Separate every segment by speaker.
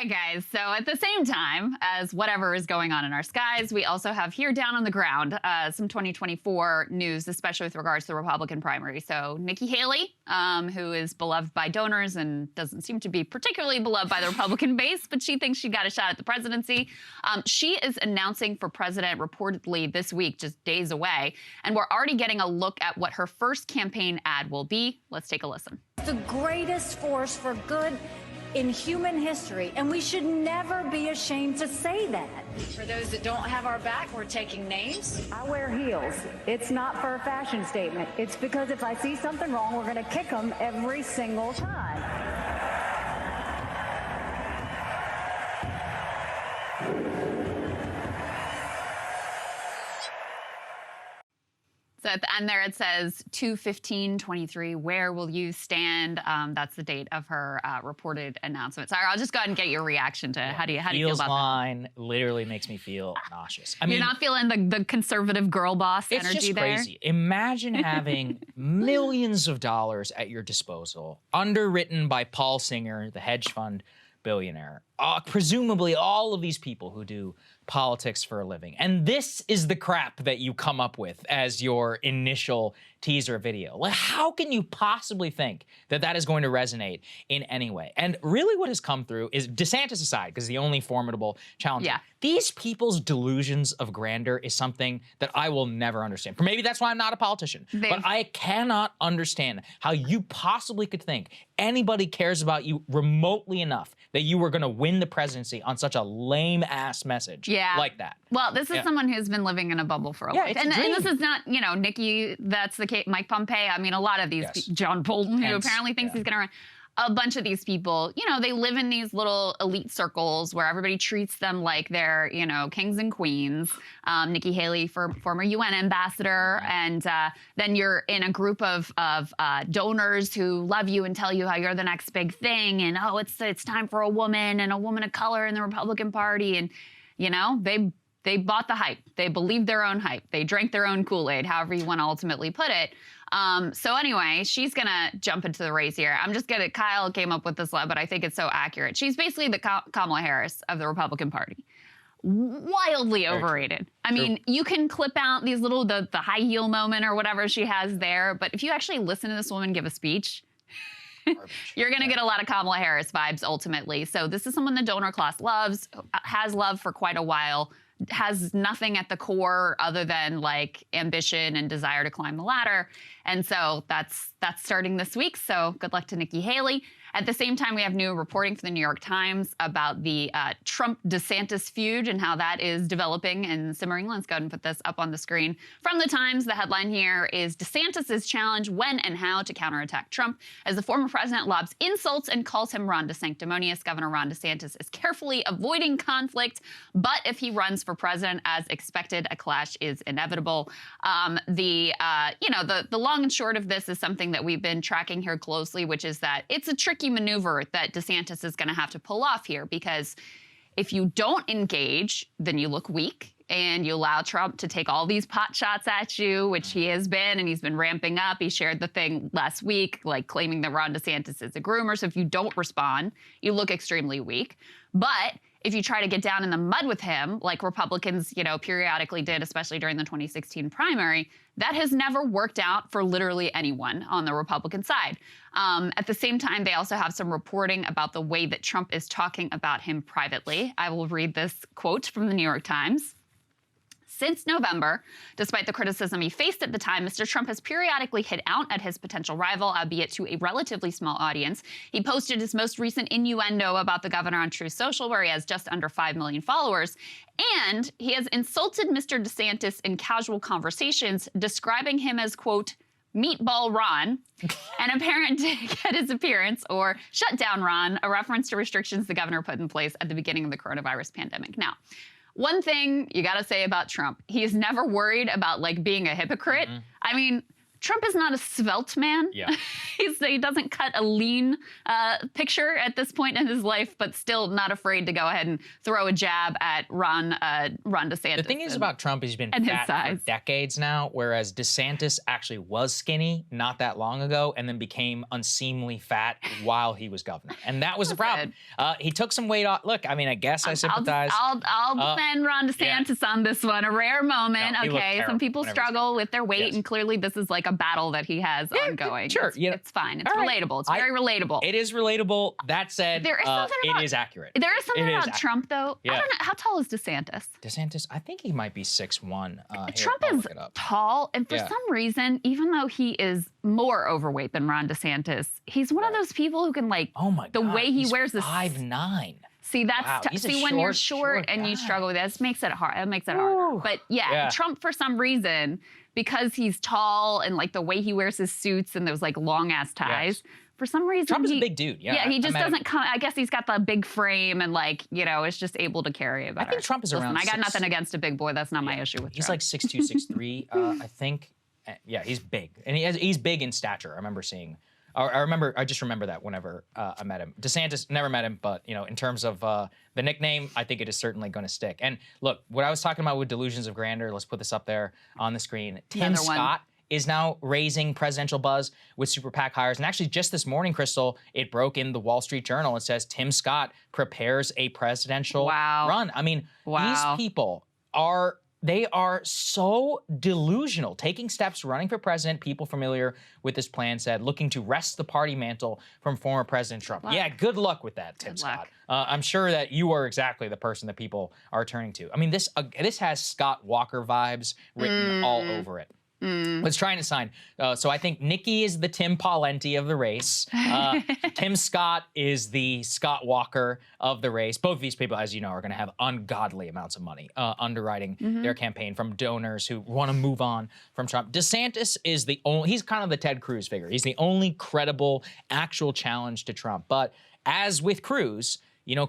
Speaker 1: right, guys. So at the same time as whatever is going on in our skies, we also have here down on the ground some 2024 news, especially with regards to the Republican primary. So Nikki Haley, who is beloved by donors and doesn't seem to be particularly beloved by the Republican base, but she thinks she got a shot at the presidency. She is announcing for president reportedly this week, just days away. And we're already getting a look at what her first campaign ad will be. Let's take a listen.
Speaker 2: The greatest force for good in human history, and we should never be ashamed to say that.
Speaker 3: For those that don't have our back, we're taking names.
Speaker 2: I wear heels. It's not for a fashion statement. It's because if I see something wrong, we're going to kick them every single time.
Speaker 1: So at the end there it says 2/15/23. Where will you stand? That's the date of her reported announcement. Sorry, I'll just go ahead and get your reaction to how do you feel about
Speaker 4: line literally makes me feel nauseous. I mean,
Speaker 1: you're not feeling the conservative girl boss
Speaker 4: it's
Speaker 1: energy
Speaker 4: just
Speaker 1: there.
Speaker 4: Crazy. Imagine having millions of dollars at your disposal, underwritten by Paul Singer, the hedge fund billionaire. Presumably all of these people who do politics for a living. And this is the crap that you come up with as your initial teaser video. Like, how can you possibly think that that is going to resonate in any way? And really what has come through is, DeSantis aside, because the only formidable challenge, these people's delusions of grandeur is something that I will never understand. Maybe that's why I'm not a politician, but I cannot understand how you possibly could think anybody cares about you remotely enough that you were gonna win the presidency on such a lame ass message like that.
Speaker 1: Well, this is someone who's been living in a bubble for a long time. And this is not, you know, Nikki, that's the case, Mike Pompeo. I mean, a lot of these, John Bolton, who apparently thinks he's gonna run. A bunch of these people, you know, they live in these little elite circles where everybody treats them like they're, you know, kings and queens. Nikki Haley, former UN ambassador, and then you're in a group of donors who love you and tell you how you're the next big thing, and oh, it's time for a woman and a woman of color in the Republican Party, and you know, they bought the hype. They believed their own hype. They drank their own Kool-Aid, however you want to ultimately put it. So anyway, she's going to jump into the race here. I'm just going to, Kyle came up with this, but I think it's so accurate. She's basically the Kamala Harris of the Republican Party. Wildly overrated. I mean, you can clip out these little, the high heel moment or whatever she has there, but if you actually listen to this woman give a speech, you're going to get a lot of Kamala Harris vibes ultimately. So this is someone the donor class loves, has loved for quite a while, has nothing at the core other than like ambition and desire to climb the ladder. And so that's starting this week. So good luck to Nikki Haley. At the same time, we have new reporting from the New York Times about the Trump-DeSantis feud and how that is developing and simmering. Let's go ahead and put this up on the screen. From the Times, the headline here is DeSantis' challenge when and how to counterattack Trump as the former president lobs insults and calls him Ron DeSanctimonious. Governor Ron DeSantis is carefully avoiding conflict, but if he runs for president as expected, a clash is inevitable. The long and short of this is something that we've been tracking here closely, which is that it's a tricky maneuver that DeSantis is going to have to pull off here, because if you don't engage, then you look weak and you allow Trump to take all these pot shots at you, which he has been, and he's been ramping up. He shared the thing last week, like claiming that Ron DeSantis is a groomer. So if you don't respond, you look extremely weak. But if you try to get down in the mud with him, like Republicans, you know, periodically did, especially during the 2016 primary, that has never worked out for literally anyone on the Republican side. At the same time, they also have some reporting about the way that Trump is talking about him privately. I will read this quote from the New York Times. Since November, despite the criticism he faced at the time, Mr. Trump has periodically hit out at his potential rival, albeit to a relatively small audience. He posted his most recent innuendo about the governor on Truth Social, where he has just under 5 million followers. And he has insulted Mr. DeSantis in casual conversations, describing him as, quote, Meatball Ron, an apparent dig at his appearance, or shut down Ron, a reference to restrictions the governor put in place at the beginning of the coronavirus pandemic. Now, one thing you got to say about Trump, he is never worried about like being a hypocrite. I mean, Trump is not a svelte man.
Speaker 4: Yeah.
Speaker 1: He doesn't cut a lean picture at this point in his life, but still not afraid to go ahead and throw a jab at Ron DeSantis.
Speaker 4: The thing is about Trump is he's been fat for decades now, whereas DeSantis actually was skinny not that long ago and then became unseemly fat while he was governor. And that was the problem. He took some weight off. Look, I mean, I guess I sympathize.
Speaker 1: I'll defend Ron DeSantis on this one. A rare moment.
Speaker 4: No,
Speaker 1: okay, some people struggle with their weight, and clearly this is like a battle that he has ongoing.
Speaker 4: Sure.
Speaker 1: It's fine. It's relatable. It's very relatable.
Speaker 4: It is relatable. That said, it is accurate.
Speaker 1: There is something about Trump, though.
Speaker 4: Yeah.
Speaker 1: I don't know. How tall is DeSantis?
Speaker 4: DeSantis, I think he might be 6'1".
Speaker 1: Trump is tall, and for some reason, even though he is more overweight than Ron DeSantis, he's one of those people who can, like, the way he wears this.
Speaker 4: 5'9".
Speaker 1: See, that's see when you're short and you struggle with this, makes it hard. It makes it harder. But yeah, Trump, for some reason, because he's tall and like the way he wears his suits and those like long ass ties, for some reason
Speaker 4: Trump is a big dude. Yeah,
Speaker 1: he just doesn't come. I guess he's got the big frame and like is just able to carry it better.
Speaker 4: I think Trump is around.
Speaker 1: I got nothing against a big boy. That's not my issue with.
Speaker 4: He's
Speaker 1: Trump.
Speaker 4: like 6'2", 6'3", I think. Yeah, he's big, and he's big in stature. I remember seeing. I just remember that whenever I met him. DeSantis, never met him, but in terms of the nickname, I think it is certainly going to stick. And look, what I was talking about with delusions of grandeur, let's put this up there on the screen. Tim Scott is now raising presidential buzz with super PAC hires. And actually just this morning, Krystal, it broke in the Wall Street Journal. It says Tim Scott prepares a presidential run. I mean, these people are so delusional. Taking steps, running for president, people familiar with this plan said, looking to wrest the party mantle from former President Trump. Yeah, good luck with that, Tim Scott. I'm sure that you are exactly the person that people are turning to. I mean, this has Scott Walker vibes written all over it. Was trying to sign. So I think Nikki is the Tim Pawlenty of the race. Tim Scott is the Scott Walker of the race. Both of these people, as you know, are going to have ungodly amounts of money underwriting their campaign from donors who want to move on from Trump. DeSantis is he's kind of the Ted Cruz figure. He's the only credible actual challenge to Trump. But as with Cruz,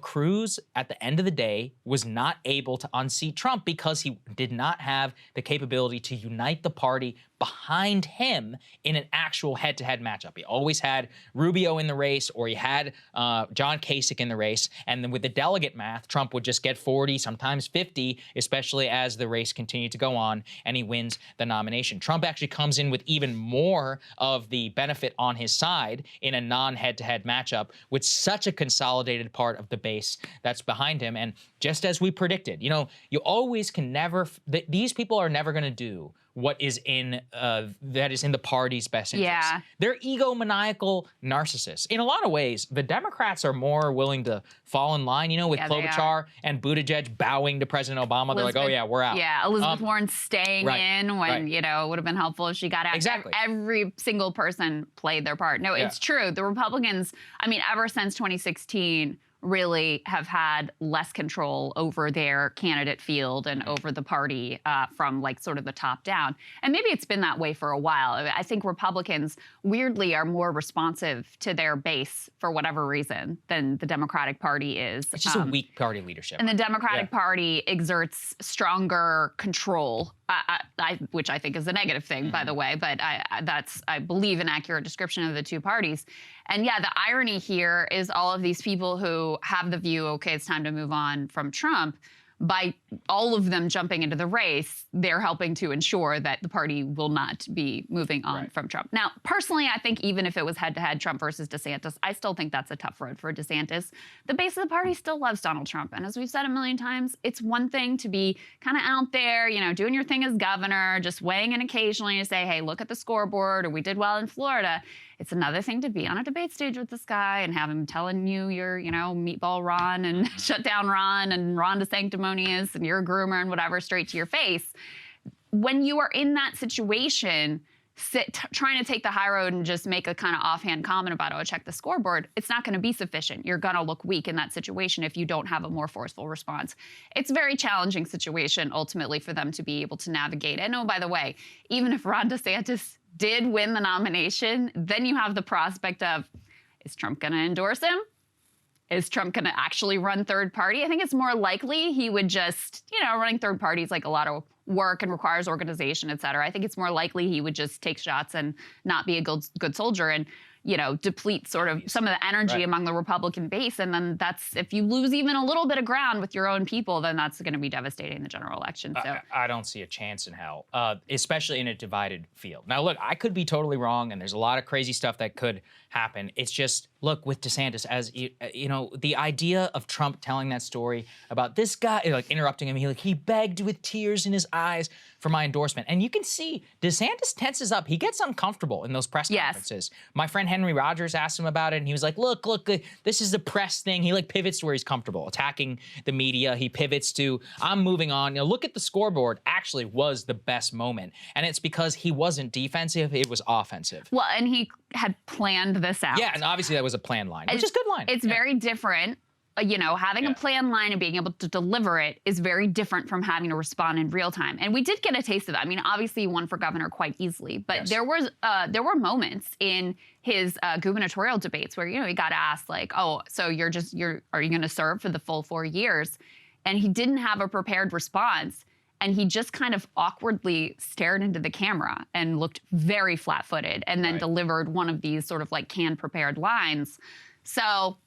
Speaker 4: Cruz, at the end of the day, was not able to unseat Trump because he did not have the capability to unite the party behind him in an actual head-to-head matchup. He always had Rubio in the race, or he had John Kasich in the race, and then with the delegate math, Trump would just get 40, sometimes 50, especially as the race continued to go on, and he wins the nomination. Trump actually comes in with even more of the benefit on his side in a non-head-to-head matchup with such a consolidated part of the base that's behind him. And just as we predicted, you always can never, these people are never going to do what is in the party's best interest.
Speaker 1: Yeah.
Speaker 4: They're egomaniacal narcissists. In a lot of ways, the Democrats are more willing to fall in line, with Klobuchar and Buttigieg bowing to President Obama. They're like, oh yeah, we're out.
Speaker 1: Yeah, Elizabeth Warren staying in when, it would have been helpful if she got out.
Speaker 4: Exactly.
Speaker 1: Every single person played their part. No, it's true. The Republicans, ever since 2016, really have had less control over their candidate field and over the party from like sort of the top down. And maybe it's been that way for a while. I think Republicans weirdly are more responsive to their base for whatever reason than the Democratic Party is.
Speaker 4: It's just a weak party leadership.
Speaker 1: And the Democratic Party exerts stronger control, which I think is a negative thing, by the way, but I believe an accurate description of the two parties. And yeah, the irony here is all of these people who have the view, okay, it's time to move on from Trump, by all of them jumping into the race, they're helping to ensure that the party will not be moving on from Trump. Now, personally, I think even if it was head-to-head Trump versus DeSantis, I still think that's a tough road for DeSantis. The base of the party still loves Donald Trump. And as we've said a million times, it's one thing to be kind of out there, doing your thing as governor, just weighing in occasionally to say, hey, look at the scoreboard, or we did well in Florida. It's another thing to be on a debate stage with this guy and have him telling you you're, meatball Ron and shut down Ron and Ron DeSanctimonious and you're a groomer and whatever straight to your face. When you are in that situation, trying to take the high road and just make a kind of offhand comment about, oh, check the scoreboard, it's not going to be sufficient. You're going to look weak in that situation if you don't have a more forceful response. It's a very challenging situation ultimately for them to be able to navigate. And oh, by the way, even if Ron DeSantis did win the nomination, then you have the prospect of, is Trump going to endorse him? Is Trump going to actually run third party? I think it's more likely he would just, running third party is like a lot of work and requires organization, et cetera. I think it's more likely he would just take shots and not be a good soldier and, you know, deplete sort of some of the energy among the Republican base. And then that's, if you lose even a little bit of ground with your own people, then that's going to be devastating in the general election. So
Speaker 4: I don't see a chance in hell, especially in a divided field. Now, look, I could be totally wrong, and there's a lot of crazy stuff that could happen. It's just, look, with DeSantis, as you know, the idea of Trump telling that story about this guy, like interrupting him, he begged with tears in his eyes for my endorsement. And you can see DeSantis tenses up. He gets uncomfortable in those press conferences. My friend Henry Rogers asked him about it, and he was like, look, this is the press thing. He like pivots to where he's comfortable, attacking the media. He pivots to, I'm moving on. You know, look at the scoreboard, actually was the best moment. And it's because he wasn't defensive, it was offensive.
Speaker 1: Well, and he had planned this out.
Speaker 4: Yeah, and obviously that was a planned line, which is a good line.
Speaker 1: It's very different. You know, having a planned line and being able to deliver it is very different from having to respond in real time. And we did get a taste of that. I mean, obviously he won for governor quite easily, but there were moments in his gubernatorial debates where, you know, he got asked like, oh, so are you going to serve for the full 4 years? And he didn't have a prepared response. And he just kind of awkwardly stared into the camera and looked very flat-footed and then delivered one of these sort of like canned prepared lines. So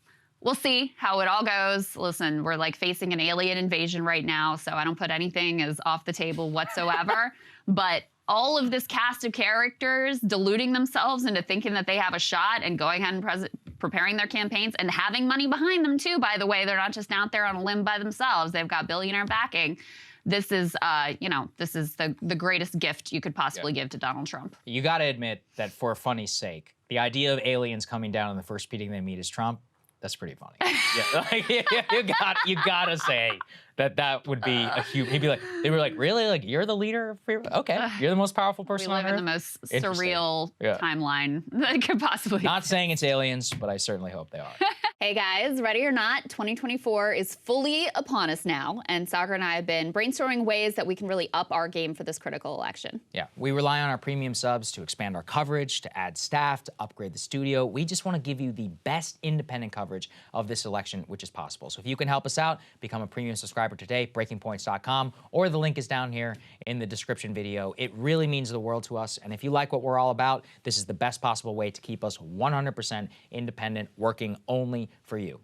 Speaker 1: we'll see how it all goes. Listen, we're like facing an alien invasion right now, so I don't put anything as off the table whatsoever. But all of this cast of characters deluding themselves into thinking that they have a shot and going ahead and preparing their campaigns and having money behind them too, by the way. They're not just out there on a limb by themselves. They've got billionaire backing. This is, you know, this is the greatest gift you could possibly give to Donald Trump. You got to admit that for funny's sake, the idea of aliens coming down and the first meeting they meet is Trump, that's pretty funny. You gotta say that would be a huge. He'd be like, they were like, really? Like, you're the leader of free? Okay, you're the most powerful person on Earth? We live in the most surreal timeline that could possibly. Not saying it's aliens, but I certainly hope they are. Hey guys, ready or not, 2024 is fully upon us now, and Saagar and I have been brainstorming ways that we can really up our game for this critical election. Yeah, we rely on our premium subs to expand our coverage, to add staff, to upgrade the studio. We just want to give you the best independent coverage of this election, which is possible. So if you can help us out, become a premium subscriber today, breakingpoints.com, or the link is down here in the description video. It really means the world to us, and if you like what we're all about, this is the best possible way to keep us 100% independent, working only for you.